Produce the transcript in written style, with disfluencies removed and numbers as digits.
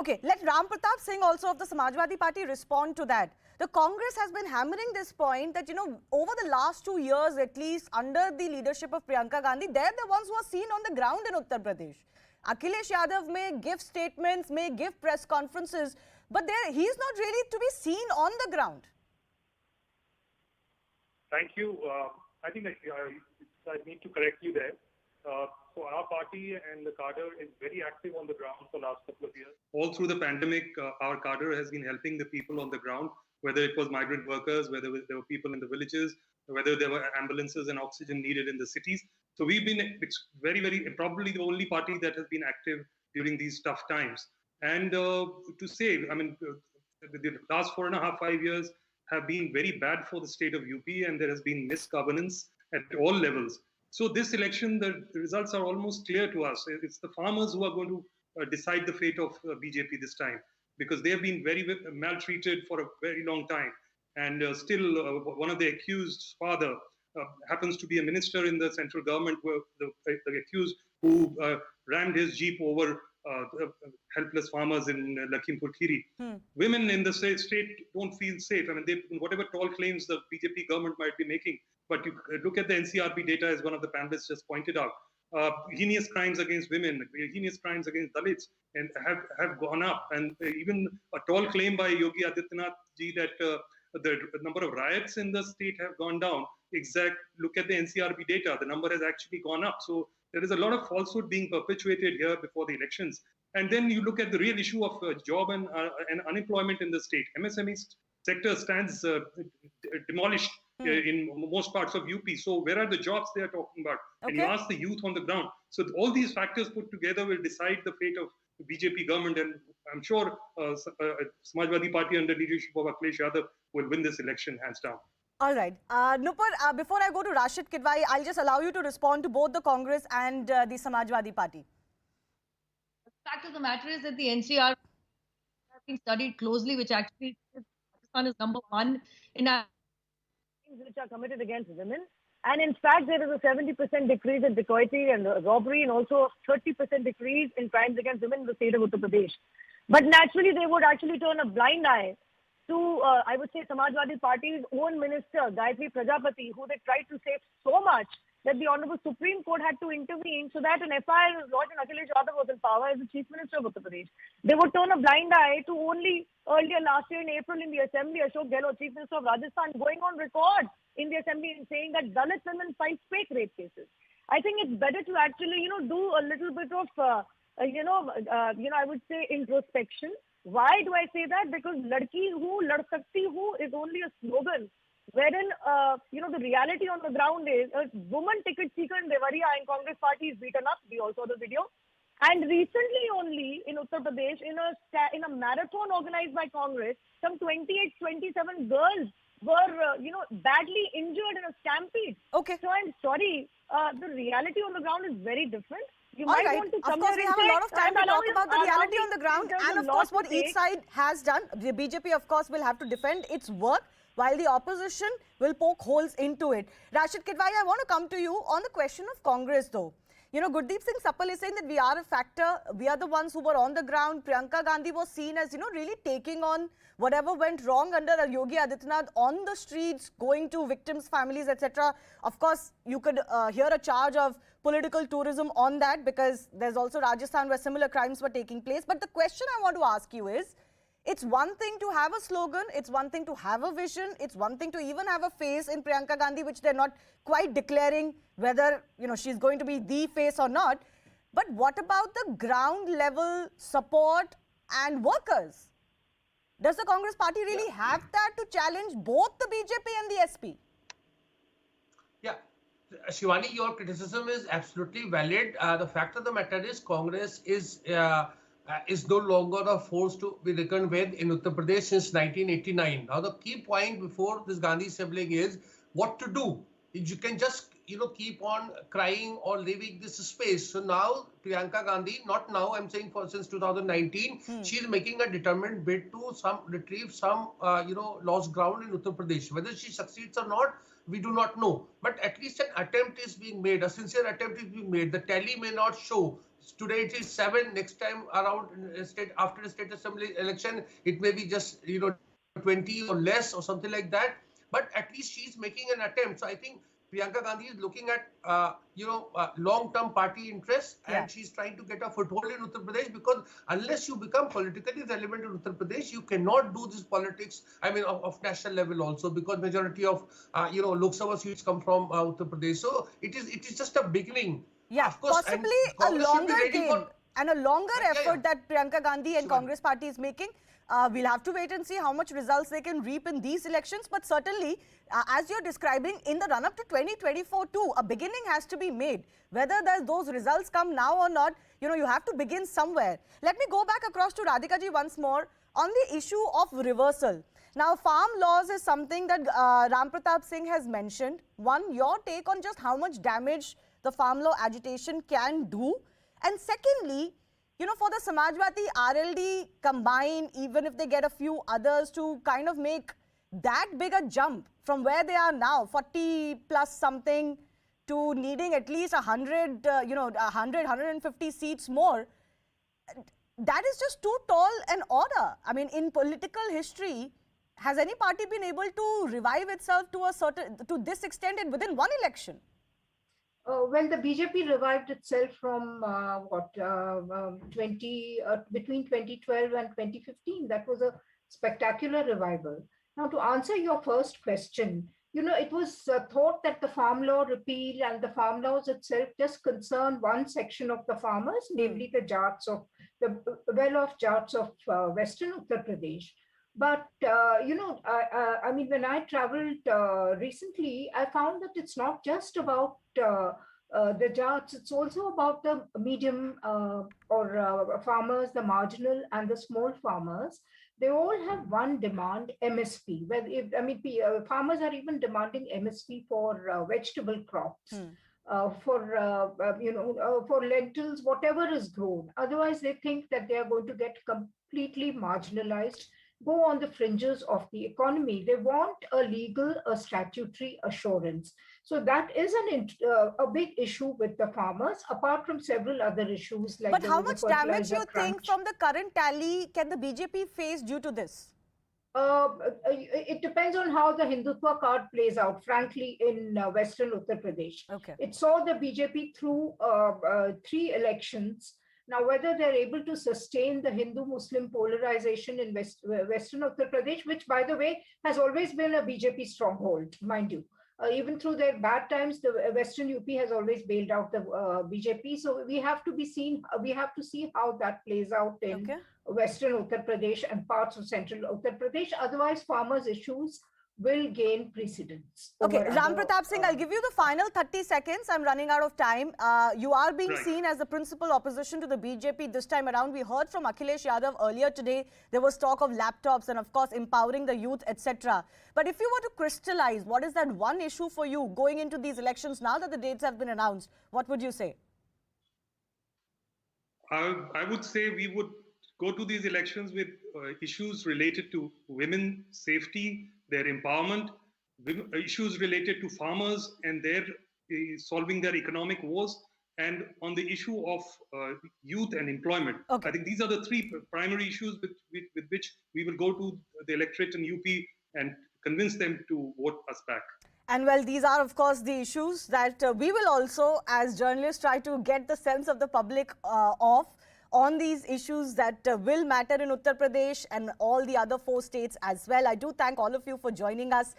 Okay, let Ram Pratap Singh, also of the Samajwadi Party, respond to that. The Congress has been hammering this point that, over the last 2 years, at least under the leadership of Priyanka Gandhi, they're the ones who are seen on the ground in Uttar Pradesh. Akhilesh Yadav may give statements, may give press conferences, but he's not really to be seen on the ground. Thank you. I think I need to correct you there. So our party and the cadre is very active on the ground for the last couple of years. All through the pandemic, our cadre has been helping the people on the ground, whether it was migrant workers, whether there were people in the villages, whether there were ambulances and oxygen needed in the cities. So we've been probably the only party that has been active during these tough times. And to say, the last 4.5, 5 years have been very bad for the state of UP, and there has been misgovernance at all levels. So this election, the results are almost clear to us. It's the farmers who are going to decide the fate of BJP this time, because they have been very maltreated for a very long time. And still, one of the accused's father happens to be a minister in the central government, where the accused who rammed his jeep over helpless farmers in Lakhimpur Kheri. Women in the state don't feel safe. Whatever tall claims the BJP government might be making, but you look at the NCRB data, as one of the panelists just pointed out, heinous crimes against women, heinous crimes against Dalits, and have gone up. And even a tall claim by Yogi Adityanath ji that the number of riots in the state have gone down. Look at the NCRB data, the number has actually gone up. So there is a lot of falsehood being perpetuated here before the elections. And then you look at the real issue of job and unemployment in the state. MSME sector stands demolished in most parts of UP. So where are the jobs they are talking about? Okay. And you ask the youth on the ground. So all these factors put together will decide the fate of the BJP government. And I'm sure Samajwadi Party under leadership of Akhilesh Yadav will win this election hands down. All right. Nupur, before I go to Rashid Kidwai, I'll just allow you to respond to both the Congress and the Samajwadi Party. The fact of the matter is that the NCR has been studied closely, which actually Pakistan is #1 in which are committed against women. And in fact, there is a 70% decrease in dacoity and robbery, and also a 30% decrease in crimes against women in the state of Uttar Pradesh. But naturally, they would actually turn a blind eye to, I would say, Samajwadi Party's own minister, Gayatri Prajapati, who they tried to save so much that the Honorable Supreme Court had to intervene so that an FIR lodged when Akhilesh Yadav was in power as the Chief Minister of Uttar Pradesh. They would turn a blind eye to only earlier last year in April in the Assembly, Ashok Gehlot, Chief Minister of Rajasthan, going on record in the Assembly and saying that Dalit women fight fake rape cases. I think it's better to actually, do a little bit of, I would say introspection. Why do I say that? Because Ladki Hu, Lad Sakti Hu is only a slogan, wherein, the reality on the ground is a woman ticket seeker in Devariya in Congress party is beaten up. We all saw the video. And recently only in Uttar Pradesh, in a marathon organized by Congress, some 28, 27 girls were, badly injured in a stampede. Okay. So I'm sorry, the reality on the ground is very different. You might want to come here. Of course, we have a lot of time to talk about the reality on the ground, and of course what each side has done. The BJP, of course, will have to defend its work, while the opposition will poke holes into it. Rashid Kidwai, I want to come to you on the question of Congress, though. Gurdeep Singh Sappal is saying that we are a factor. We are the ones who were on the ground. Priyanka Gandhi was seen as, really taking on whatever went wrong under Yogi Adityanath on the streets, going to victims' families, etc. Of course, you could hear a charge of political tourism on that, because there's also Rajasthan where similar crimes were taking place. But the question I want to ask you is, it's one thing to have a slogan, it's one thing to have a vision, it's one thing to even have a face in Priyanka Gandhi, which they're not quite declaring whether, she's going to be the face or not. But what about the ground level support and workers? Does the Congress party really have that to challenge both the BJP and the SP? Yeah, Shivani, your criticism is absolutely valid. The fact of the matter is Congress is no longer a force to be reckoned with in Uttar Pradesh since 1989. Now, the key point before this Gandhi sibling is what to do. You can just, keep on crying or leaving this space. So now, Priyanka Gandhi, not now, I'm saying since 2019, she is making a determined bid to retrieve some, lost ground in Uttar Pradesh. Whether she succeeds or not, we do not know. But at least an attempt is being made, a sincere attempt is being made. The tally may not show today it is 7. Next time around after the state assembly election, it may be just 20 or less or something like that. But at least she's making an attempt. So I think Priyanka Gandhi is looking at long-term party interests, Yeah. and she's trying to get a foothold in Uttar Pradesh, because unless you become politically relevant in Uttar Pradesh, you cannot do this politics. I mean, of national level also, because majority of Lok Sabha seats come from Uttar Pradesh. So it is just a beginning. Yeah, Of course, and possibly a Congress should be longer ready game and a longer Yeah, effort yeah. that Priyanka Gandhi and Sure. Congress party is making. We'll have to wait and see how much results they can reap in these elections. But certainly, as you're describing, in the run-up to 2024 too, a beginning has to be made. Whether those results come now or not, you have to begin somewhere. Let me go back across to Radhika ji once more on the issue of reversal. Now, farm laws is something that Ram Pratap Singh has mentioned. One, your take on just how much damage the farm law agitation can do. And secondly, for the Samajwadi RLD combine, even if they get a few others to kind of make that big a jump from where they are now, 40 plus something, to needing at least 100, 150 seats more, that is just too tall an order. I mean, in political history, has any party been able to revive itself to this extent and within one election? Well, the BJP revived itself from between 2012 and 2015. That was a spectacular revival. Now, to answer your first question, it was thought that the farm law repeal and the farm laws itself just concern one section of the farmers, namely the well-off Jats of Western Uttar Pradesh. But, I mean, when I traveled recently, I found that it's not just about the Jats, it's also about the medium farmers, the marginal and the small farmers. They all have one demand, MSP. Farmers are even demanding MSP for vegetable crops. For lentils, whatever is grown. Otherwise, they think that they are going to get completely marginalized, go on the fringes of the economy. They want a statutory assurance. So that is a big issue with the farmers, apart from several other issues like. But how much damage you think from the current tally can the BJP face due to this? It depends on how the Hindutva card plays out, frankly, in Western Uttar Pradesh. Okay. It saw the BJP through 3 elections. Now, whether they're able to sustain the Hindu-Muslim polarization in Western Uttar Pradesh, which, by the way, has always been a BJP stronghold, mind you. Even through their bad times, the Western UP has always bailed out the BJP. So we have to see how that plays out in Western Uttar Pradesh and parts of Central Uttar Pradesh. Otherwise, farmers' issues will gain precedence. Okay, Ram Pratap Singh, I'll give you the final 30 seconds. I'm running out of time. You are being seen as the principal opposition to the BJP this time around. We heard from Ajhilesh Yadav earlier today. There was talk of laptops and, of course, empowering the youth, etc. But if you were to crystallize, what is that one issue for you going into these elections now that the dates have been announced? What would you say? I would say we would go to these elections with issues related to women's safety, their empowerment, issues related to farmers and their solving their economic woes, and on the issue of youth and employment. Okay. I think these are the 3 primary issues with which we will go to the electorate in UP and convince them to vote us back. And well, these are, of course, the issues that we will also, as journalists, try to get the sense of the public on these issues that will matter in Uttar Pradesh and all the other 4 states as well. I do thank all of you for joining us.